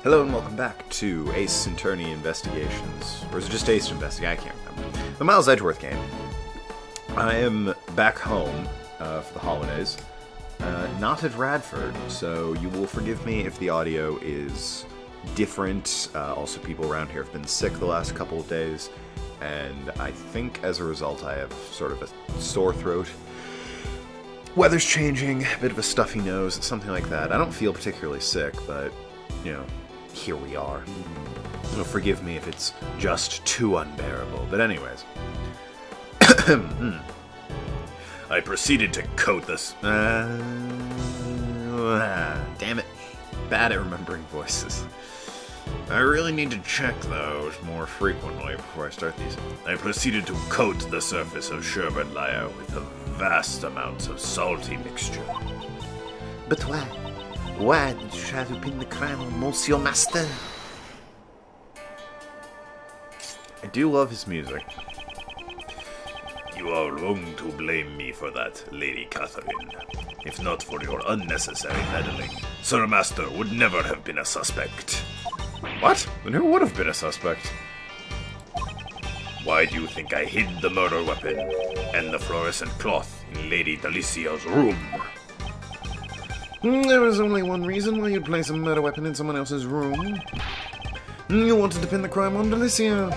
Hello and welcome back to Ace Attorney Investigations. Or is it just Ace Investigation? I can't remember. The Miles Edgeworth game. I am back home for the holidays. Not at Radford, so you will forgive me if the audio is different. Also, people around here have been sick the last couple of days, and I think as a result I have sort of a sore throat. Weather's changing, a bit of a stuffy nose, something like that. I don't feel particularly sick, but, you know, here we are. So forgive me if it's just too unbearable. But anyways. I proceeded to coat this. Damn it. Bad at remembering voices. I really need to check those more frequently before I start these. I proceeded to coat the surface of sherbet lyre with a vast amounts of salty mixture. But why? Why did you try to pin the crime on Monsieur Master? I do love his music. You are wrong to blame me for that, Lady Catherine. If not for your unnecessary meddling, Sir Master would never have been a suspect. What? Then who would have been a suspect? Why do you think I hid the murder weapon and the fluorescent cloth in Lady Delicia's room? There was only one reason why you'd place a murder weapon in someone else's room. You wanted to pin the crime on Delicia.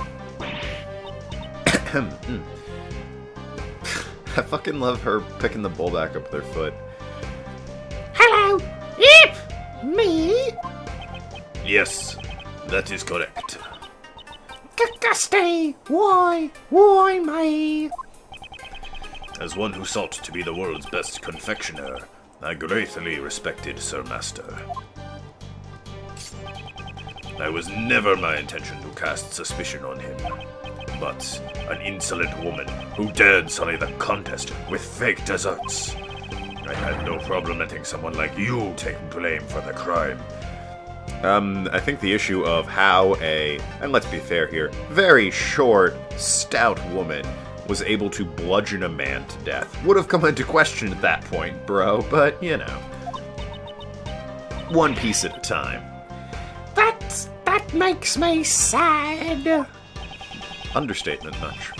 I fucking love her picking the bowl back up with her foot. Hello! Yep! Me? Yes, that is correct. Gusty! Why? Why me? As one who sought to be the world's best confectioner, I greatly respected Sir Master. It was never my intention to cast suspicion on him, but an insolent woman who dared sully the contest with fake desserts. I had no problem letting someone like you take blame for the crime. I think the issue of how and let's be fair here, very short, stout woman was able to bludgeon a man to death would have come into question at that point, bro, but, you know. One piece at a time. That makes me sad. Understatement much.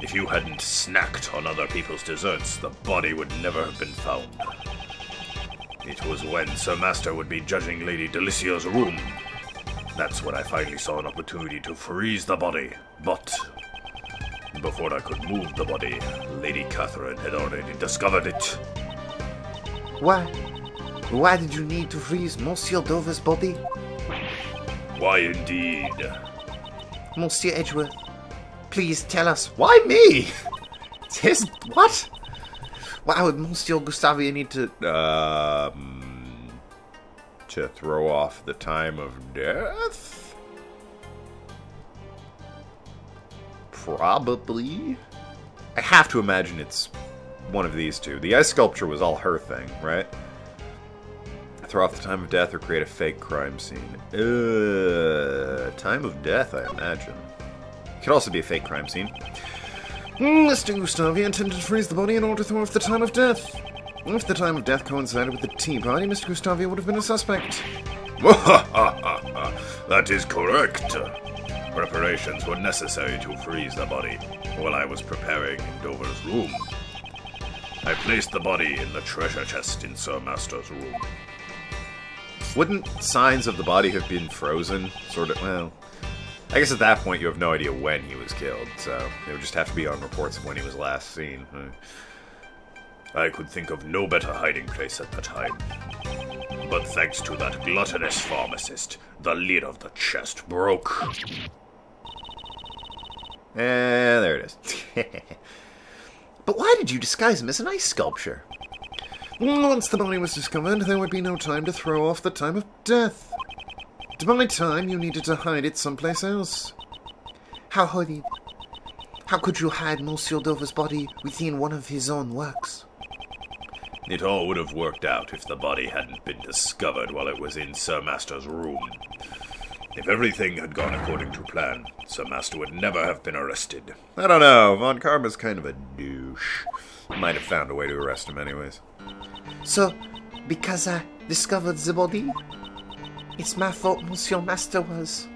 If you hadn't snacked on other people's desserts, the body would never have been found. It was when Sir Master would be judging Lady Delicia's room. That's when I finally saw an opportunity to freeze the body, but before I could move the body, Lady Catherine had already discovered it. Why? Why did you need to freeze Monsieur Dover's body? Why indeed? Monsieur Edgeworth, please tell us. Why me? It's his... What? Why would Monsieur Gustavia need to... To throw off the time of death? Probably. I have to imagine it's one of these two. The ice sculpture was all her thing, right? Throw off the time of death or create a fake crime scene. Time of death, I imagine. Could also be a fake crime scene. Mr. Gustavia intended to freeze the body in order to throw off the time of death. If the time of death coincided with the tea party, Mr. Gustavia would have been a suspect. That is correct. Preparations were necessary to freeze the body while I was preparing in Dover's room. I placed the body in the treasure chest in Sir Master's room. Wouldn't signs of the body have been frozen? Sort of, well... I guess at that point you have no idea when he was killed, so it would just have to be on reports of when he was last seen. I could think of no better hiding place at the time. But thanks to that gluttonous pharmacist, the lid of the chest broke. There it is. But why did you disguise him as an ice sculpture? Once the body was discovered, there would be no time to throw off the time of death. To buy time, you needed to hide it someplace else. How hurried? How could you hide Monsieur Dover's body within one of his own works? It all would have worked out if the body hadn't been discovered while it was in Sir Master's room. If everything had gone according to plan, Sir Master would never have been arrested. I don't know. Von Karma's kind of a douche. Might have found a way to arrest him anyways. So, because I discovered the body? It's my fault Monsieur Master was.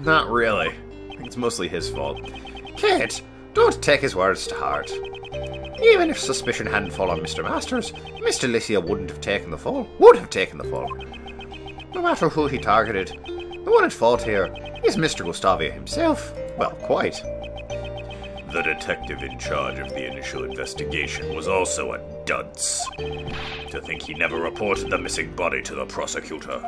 Not really. I think it's mostly his fault. Kate, don't take his words to heart. Even if suspicion hadn't fallen on Mr. Masters, Miss Delicia wouldn't have taken the fall. Would have taken the fall. No matter who he targeted, the one at fault here is Mr. Gustavia himself. Well, quite. The detective in charge of the initial investigation was also a dunce. To think he never reported the missing body to the prosecutor.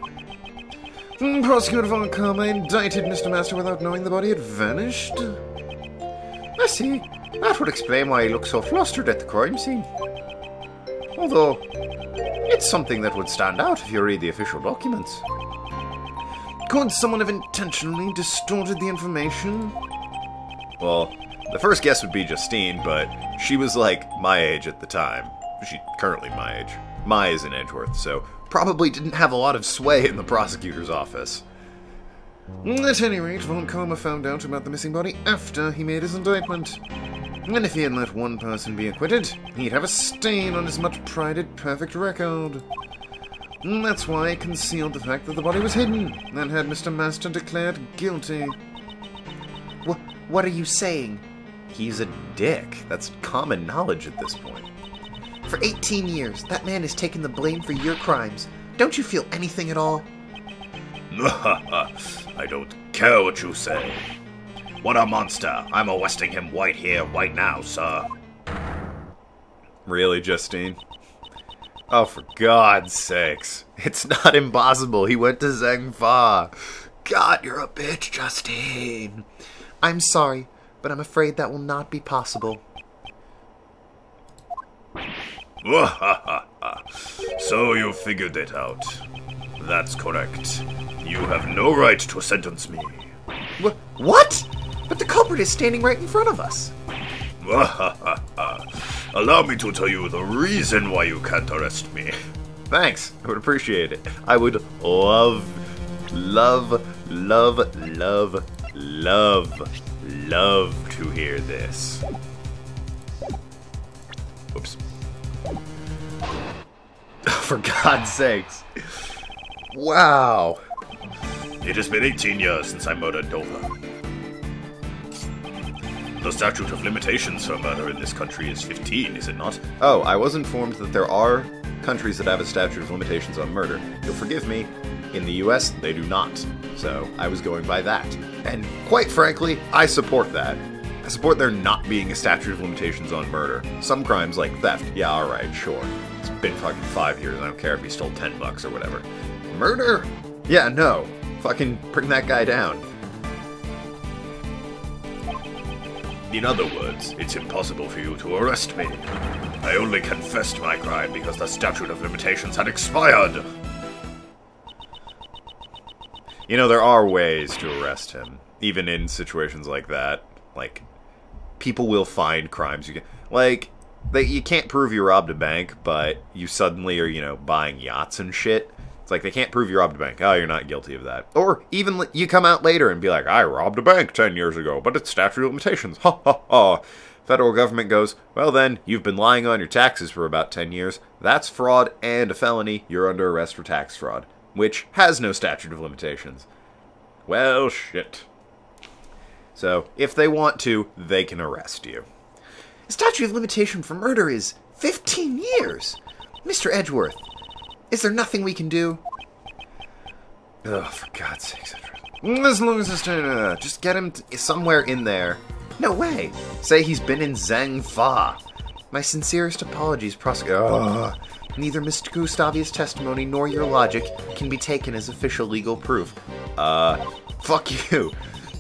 Prosecutor Von Karma indicted Mr. Master without knowing the body had vanished. I see. That would explain why he looked so flustered at the crime scene. Although, it's something that would stand out if you read the official documents. Could someone have intentionally distorted the information? Well, the first guess would be Justine, but she was like my age at the time. She's currently my age. My is in Edgeworth, so probably didn't have a lot of sway in the prosecutor's office. At any rate, Von Karma found out about the missing body after he made his indictment. And if he had let one person be acquitted, he'd have a stain on his much-prided perfect record. That's why he concealed the fact that the body was hidden, and had Mr. Master declared guilty. What are you saying? He's a dick. That's common knowledge at this point. For 18 years, that man has taken the blame for your crimes. Don't you feel anything at all? I don't care what you say. What a monster! I'm arresting him right here, right now, sir. Really, Justine? Oh, for God's sakes. It's not impossible. He went to Zhengfa. God, you're a bitch, Justine. I'm sorry, but I'm afraid that will not be possible. So you figured it out. That's correct. You have no right to sentence me. What? But the culprit is standing right in front of us. Allow me to tell you the reason why you can't arrest me. Thanks. I would appreciate it. I would love to hear this. Oops. For God's sakes. Wow. It has been 18 years since I murdered Dover. The statute of limitations for murder in this country is 15, is it not? Oh, I was informed that there are countries that have a statute of limitations on murder. You'll forgive me, in the US, they do not. So, I was going by that. And quite frankly, I support that. I support there not being a statute of limitations on murder. Some crimes, like theft, yeah, alright, sure. It's been fucking 5 years, I don't care if he stole $10 or whatever. Murder? Yeah, no. Fucking bring that guy down. In other words, it's impossible for you to arrest me. I only confessed my crime because the statute of limitations had expired. You know, there are ways to arrest him, even in situations like that. Like, people will find crimes you can... Like, you can't prove you robbed a bank, but you suddenly are, you know, buying yachts and shit. It's like, they can't prove you robbed a bank. Oh, you're not guilty of that. Or even you come out later and be like, I robbed a bank 10 years ago, but it's statute of limitations. Ha ha ha. Federal government goes, well then, you've been lying on your taxes for about 10 years. That's fraud and a felony. You're under arrest for tax fraud, which has no statute of limitations. Well, shit. So, if they want to, they can arrest you. The statute of limitation for murder is 15 years. Mr. Edgeworth, is there nothing we can do? Oh, for God's sakes, As long as it's just get him somewhere in there. No way. Say he's been in Zhengfa. My sincerest apologies, prosecutor. Neither Mr. Gustavia's testimony nor your logic can be taken as official legal proof. Fuck you.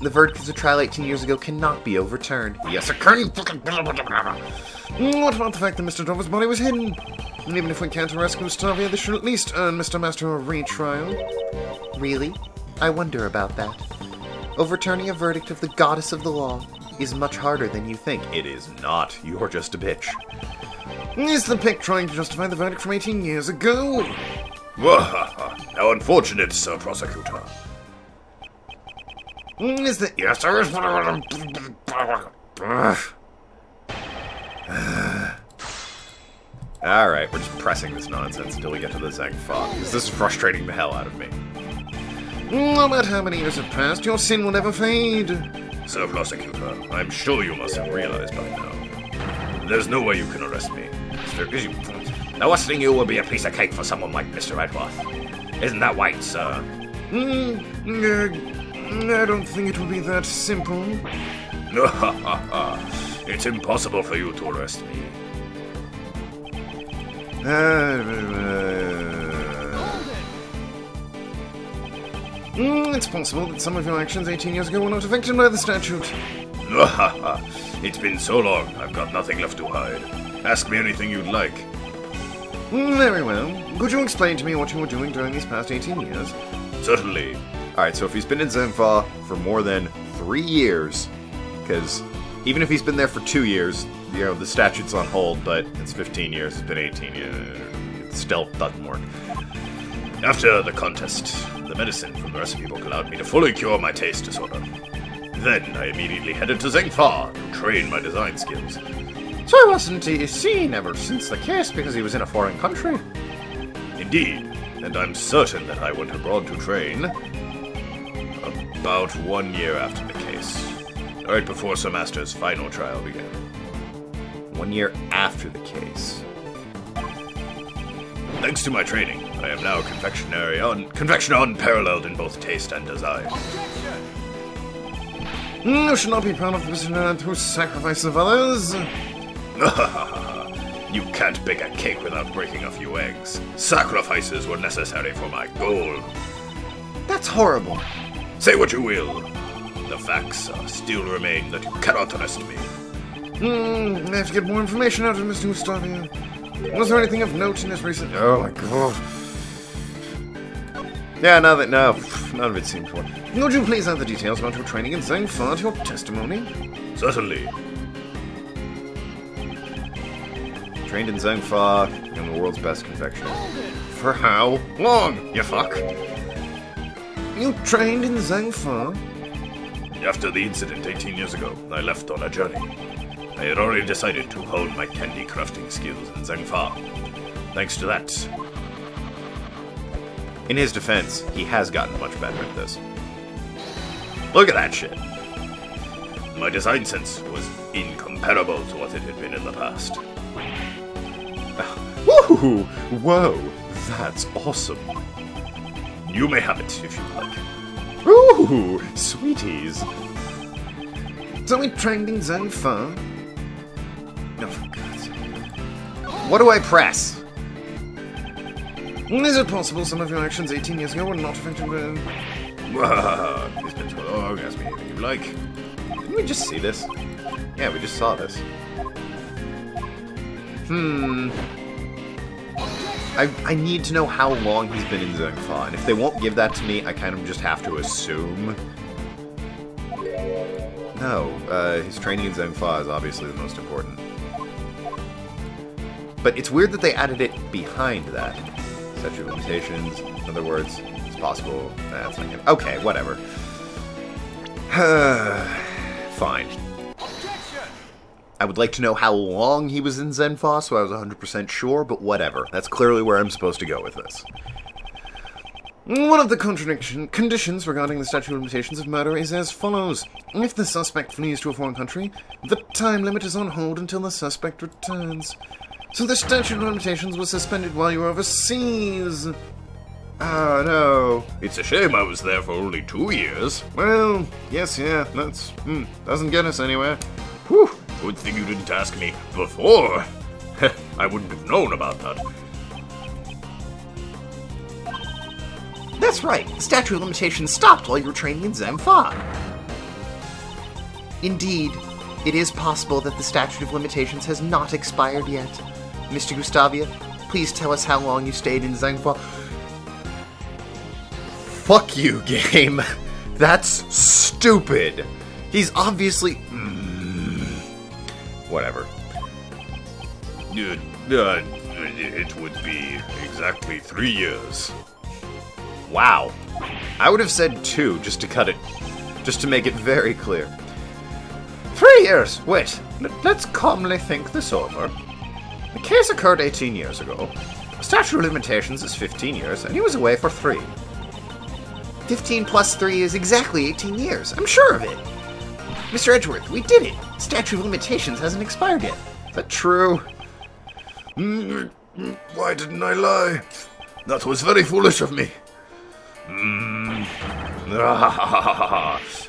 The verdict of the trial 18 years ago cannot be overturned. Yes, it can. What about the fact that Mr. Dover's body was hidden? And even if we can't arrest Gustavia, this should at least earn Mr. Master a retrial. Really? I wonder about that. Overturning a verdict of the goddess of the law is much harder than you think. It is not. You're just a bitch. Is the pick trying to justify the verdict from 18 years ago? How unfortunate, Sir Prosecutor. Is the... Yes, sir. Alright, we're just pressing this nonsense until we get to the Zhengfa, because this is frustrating the hell out of me. No matter how many years have passed, your sin will never fade. Sir Prosecutor, I'm sure you must have realized by now. There's no way you can arrest me. The arresting you will be a piece of cake for someone like Mr. Edgeworth. Isn't that right, sir? I don't think it will be that simple. It's impossible for you to arrest me. It's possible that some of your actions 18 years ago were not affected by the statute. It's been so long, I've got nothing left to hide. Ask me anything you'd like. Very well. Could you explain to me what you were doing during these past 18 years? Certainly. Alright, so if he's been in Zenfa for more than 3 years, because even if he's been there for 2 years, you know, the statute's on hold, but it's 15 years, it's been 18 years, it still doesn't work. After the contest, the medicine from the recipe book allowed me to fully cure my taste disorder. Then I immediately headed to Zengfa to train my design skills. So wasn't he seen ever since the case because he was in a foreign country? Indeed, and I'm certain that I went abroad to train about 1 year after the case, right before Sir Master's final trial began. 1 year after the case. Thanks to my training, I am now confectioner unparalleled in both taste and design. You should not be proud of the person through sacrifice of others. You can't bake a cake without breaking a few eggs. Sacrifices were necessary for my goal. That's horrible. Say what you will. The facts still remain that you cannot arrest me. I have to get more information out of Mr. Gustavia. Was there anything of note in his recent... Oh my god. Yeah, none of it seems one. Would you please add the details about your training in Zengfa to your testimony? Certainly. Trained in Zengfa, I'm the world's best confectioner. For how long, you fuck? You trained in Zengfa? After the incident 18 years ago, I left on a journey. I had already decided to hone my candy crafting skills in Zengfa. Thanks to that. In his defense, he has gotten much better at this. Look at that shit. My design sense was incomparable to what it had been in the past. Woohoo! Whoa, that's awesome. You may have it if you like. Ooh, sweeties. So we trained in Zengfa? Oh, for God's sake. What do I press? Is it possible some of your actions 18 years ago were not affected by... It's been so long, ask me anything you like. Didn't we just see this? Yeah, we just saw this. I need to know how long he's been in Zengfa, and if they won't give that to me, I kind of just have to assume. No, his training in Zengfa is obviously the most important. But it's weird that they added it behind that. Statute of limitations, in other words, it's possible. That's not gonna... Okay, whatever. Fine. I would like to know how long he was in Zenfa, so I was 100% sure, but whatever. That's clearly where I'm supposed to go with this. One of the conditions regarding the statute of limitations of murder is as follows. If the suspect flees to a foreign country, the time limit is on hold until the suspect returns. So the statute of limitations was suspended while you were overseas. Ah, no. It's a shame I was there for only 2 years. Well, yes, yeah, that's... doesn't get us anywhere. Whew, good thing you didn't ask me before. I wouldn't have known about that. That's right. The statute of limitations stopped while you were training in Zenfa. Indeed, it is possible that the statute of limitations has not expired yet. Mr. Gustavia, please tell us how long you stayed in Zenfa. Fuck you, game. That's stupid. He's obviously... Whatever. It would be exactly 3 years. Wow. I would have said 2 just to cut it... just to make it very clear. 3 years? Wait, let's calmly think this over. The case occurred 18 years ago. The statute of limitations is 15 years, and he was away for 3. 15 plus 3 is exactly 18 years. I'm sure of it. Mr. Edgeworth, we did it. Statute of limitations hasn't expired yet. Is that true? Why didn't I lie? That was very foolish of me.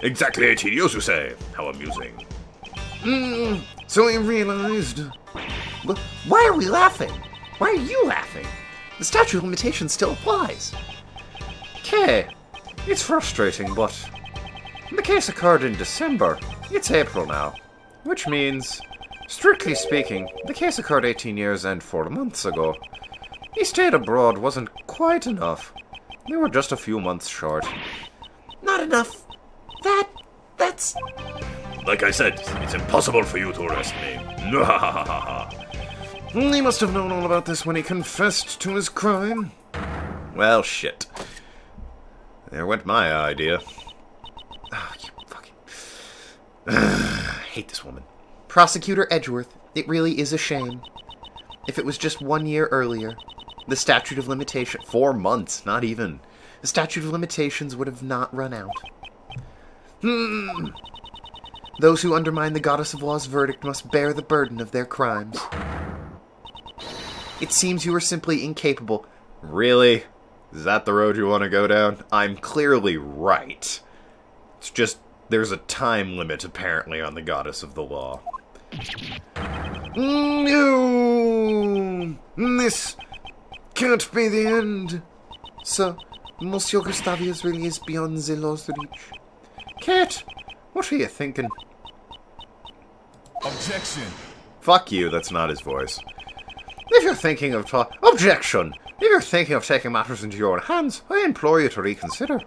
Exactly 18 years, you say? How amusing. So he realized. Why are we laughing? Why are you laughing? The statute of limitations still applies. Okay, it's frustrating, but the case occurred in December. It's April now, which means, strictly speaking, the case occurred 18 years and 4 months ago. He stayed abroad wasn't quite enough. They were just a few months short. Not enough. That's... Like I said, it's impossible for you to arrest me. He must have known all about this when he confessed to his crime. Well, shit. There went my idea. Oh, you fucking... I hate this woman. Prosecutor Edgeworth, it really is a shame. If it was just 1 year earlier, the statute of limitation... 4 months, not even. The statute of limitations would have not run out. Those who undermine the Goddess of Law's verdict must bear the burden of their crimes. It seems you are simply incapable. Really? Is that the road you want to go down? I'm clearly right. It's just, there's a time limit, apparently, on the Goddess of the Law. No! This can't be the end. Sir, Monsieur Gustavius really is beyond the law's reach. Kate, what are you thinking? Objection! Fuck you, that's not his voice. If you're thinking of Objection! If you're thinking of taking matters into your own hands, I implore you to reconsider.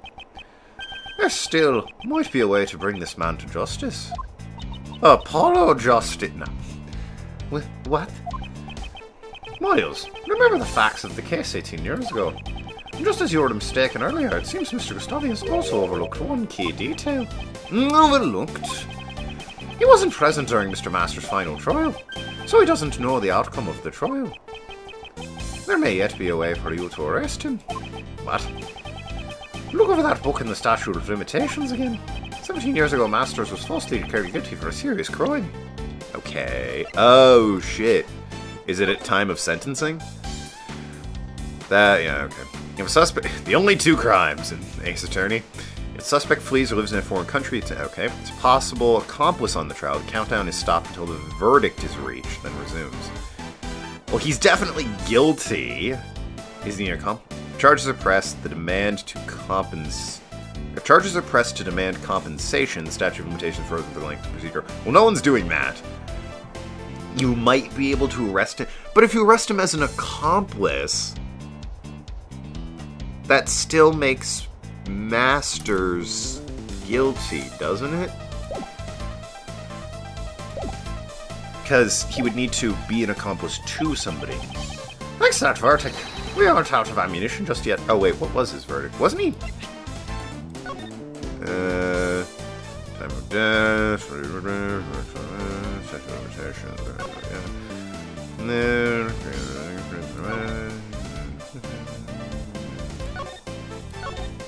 There still might be a way to bring this man to justice. Apollo Justice... No. What? Miles, remember the facts of the case 18 years ago. Just as you were mistaken earlier, it seems Mr. Gustavius also overlooked one key detail. Overlooked? He wasn't present during Mr. Master's final trial, so he doesn't know the outcome of the trial. There may yet be a way for you to arrest him. What? Look over that book in the Statute of Limitations again. 17 years ago, Masters was falsely declared guilty for a serious crime. Okay. Oh, shit. Is it at time of sentencing? Yeah, okay. If a suspect... The only 2 crimes in Ace Attorney. If a suspect flees or lives in a foreign country, okay. It's a possible accomplice on the trial. The countdown is stopped until the verdict is reached, then resumes. Well, he's definitely guilty. Isn't he an accomplice? Charges are pressed. The demand to compensate... If charges are pressed to demand compensation, the statute of limitations further the length of the procedure. Well, no one's doing that. You might be able to arrest him, but if you arrest him as an accomplice, that still makes Masters guilty, doesn't it? Because he would need to be an accomplice to somebody. Thanks to that verdict. We aren't out of ammunition just yet. Oh wait, what was his verdict? Wasn't he? Time of death. Statute of limitations.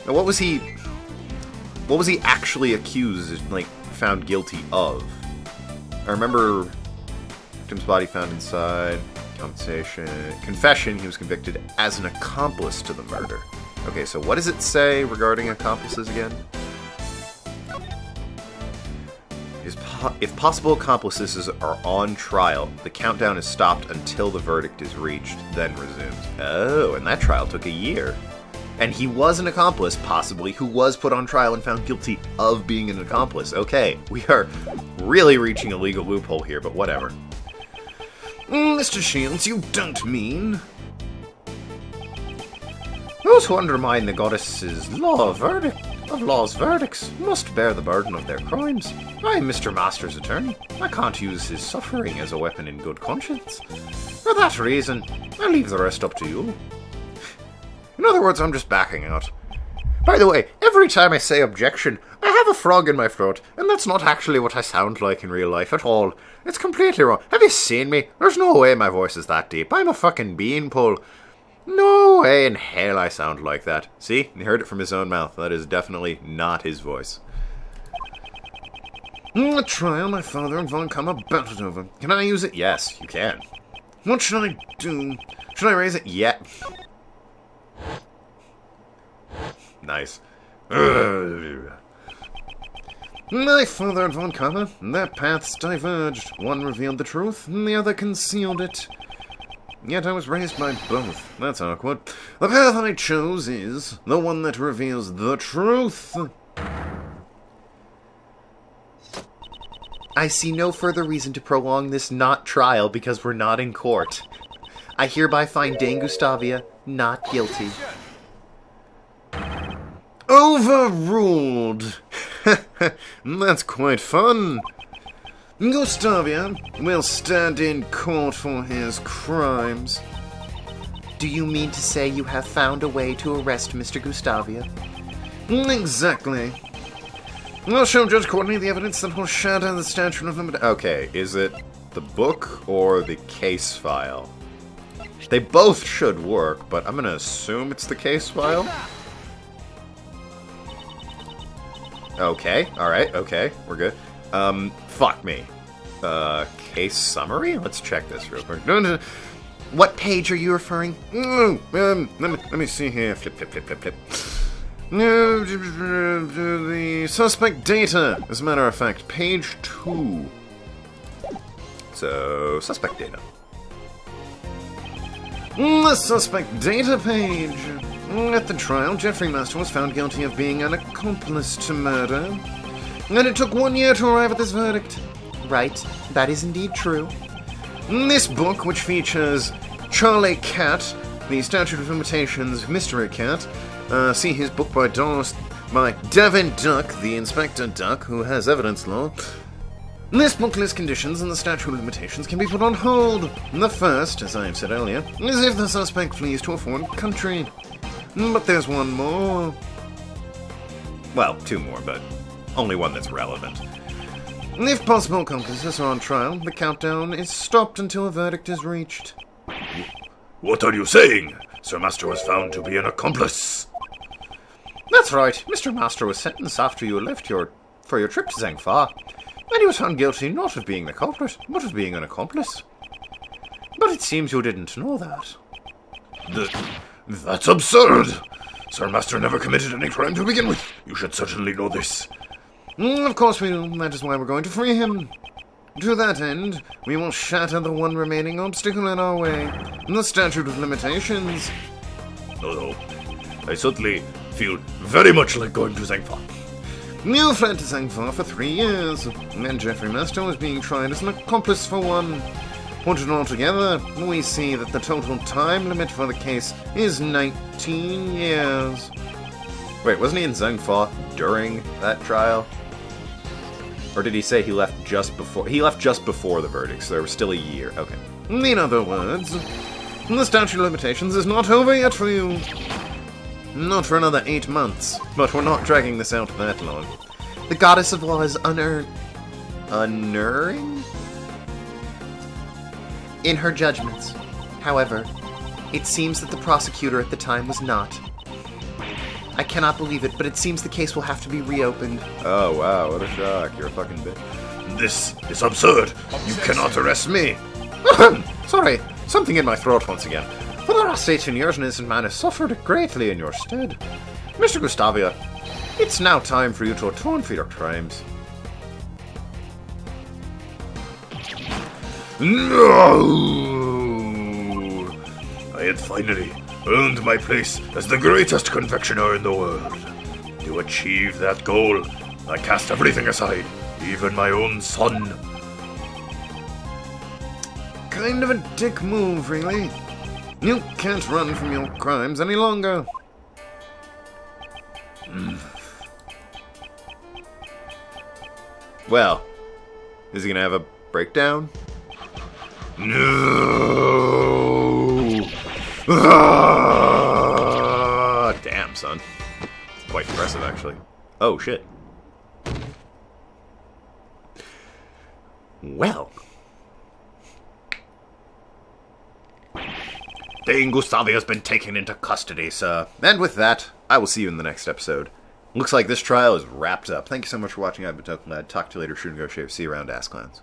Now, what was he actually accused, like, found guilty of? I remember victim's body found inside, compensation, confession, he was convicted as an accomplice to the murder. Okay, so what does it say regarding accomplices again? If possible accomplices are on trial, the countdown is stopped until the verdict is reached, then resumes. Oh, and that trial took a year. And he was an accomplice, possibly, who was put on trial and found guilty of being an accomplice. Okay, we are really reaching a legal loophole here, but whatever. Mr. Shields, you don't mean... Those who undermine the goddess's law's verdicts must bear the burden of their crimes. I am Mr. Master's attorney. I can't use his suffering as a weapon in good conscience. For that reason, I leave the rest up to you. In other words, I'm just backing out. By the way, every time I say objection, I have a frog in my throat, and that's not actually what I sound like in real life at all. It's completely wrong. Have you seen me? There's no way my voice is that deep. I'm a fucking beanpole. No way in hell I sound like that. See? You heard it from his own mouth. That is definitely not his voice. The trial my father and Von Kammer battled over. Can I use it? Yes, you can. What should I do? Should I raise it? Yeah. Nice. My father and Von Kammer, their paths diverged. One revealed the truth, and the other concealed it. Yet I was raised by both. That's awkward. The path I chose is the one that reveals the truth. I see no further reason to prolong this not trial because we're not in court. I hereby find Dame Gustavia not guilty. Overruled! That's quite fun. Gustavia will stand in court for his crimes. Do you mean to say you have found a way to arrest Mr. Gustavia? Exactly. I'll show Judge Courtney the evidence that will shatter the statute of limitations. Okay, is it the book or the case file? They both should work, but I'm gonna assume it's the case file. Okay, alright, okay, we're good. Fuck me. Case summary? Let's check this real quick. What page are you referring? Let me see here. Flip, flip, flip, flip, flip. The suspect data, as a matter of fact, page 2. So, suspect data. The suspect data page. At the trial, Jeffrey Master was found guilty of being an accomplice to murder. And it took 1 year to arrive at this verdict. Right, that is indeed true. This book, which features Charlie Cat, the Statute of Limitations Mystery Cat, see his book by Devin Duck, the Inspector Duck, who has evidence law. This book lists conditions and the statute of limitations can be put on hold. The first, as I have said earlier, is if the suspect flees to a foreign country. But there's one more. Well, two more, but only one that's relevant. If possible accomplices are on trial, the countdown is stopped until a verdict is reached. What are you saying? Sir Master was found to be an accomplice. That's right. Mr. Master was sentenced after you left for your trip to Zhangfa, and he was found guilty not of being the culprit, but of being an accomplice. But it seems you didn't know that. That's absurd! Sir Master never committed any crime to begin with. You should certainly know this. Of course we do. That is why we're going to free him. To that end, we will shatter the one remaining obstacle in our way, the statute of limitations. No. I certainly feel very much like going to Zhangfa. You fled to Zhangfa for 3 years, and Jeffrey Master was being tried as an accomplice for 1. Put it all together, we see that the total time limit for the case is 19 years. Wait, wasn't he in Zhangfa during that trial? Or did he say he left just before? He left just before the verdict, so there was still a year. Okay. In other words, the statute of limitations is not over yet for you. Not for another 8 months, but we're not dragging this out that long. The goddess of law is Unerring? in her judgments. However, it seems that the prosecutor at the time was not. I cannot believe it, but it seems the case will have to be reopened. Oh, wow, what a shock. You're a fucking bitch. This is absurd. You cannot arrest me. Sorry, something in my throat once again. For the last 18 years, an innocent man has suffered greatly in your stead. Mr. Gustavia, it's now time for you to atone for your crimes. No! I had finally earned my place as the greatest confectioner in the world. To achieve that goal, I cast everything aside, even my own son. Kind of a dick move, really. You can't run from your crimes any longer. Well, is he gonna have a breakdown? No! Damn, son. Quite impressive, actually. Oh, shit. Well. Dane Gustavi has been taken into custody, sir. And with that, I will see you in the next episode. Looks like this trial is wrapped up. Thank you so much for watching. I've been Tokenlad. Talk to you later. Shoot and go shave. See you around, ass clowns.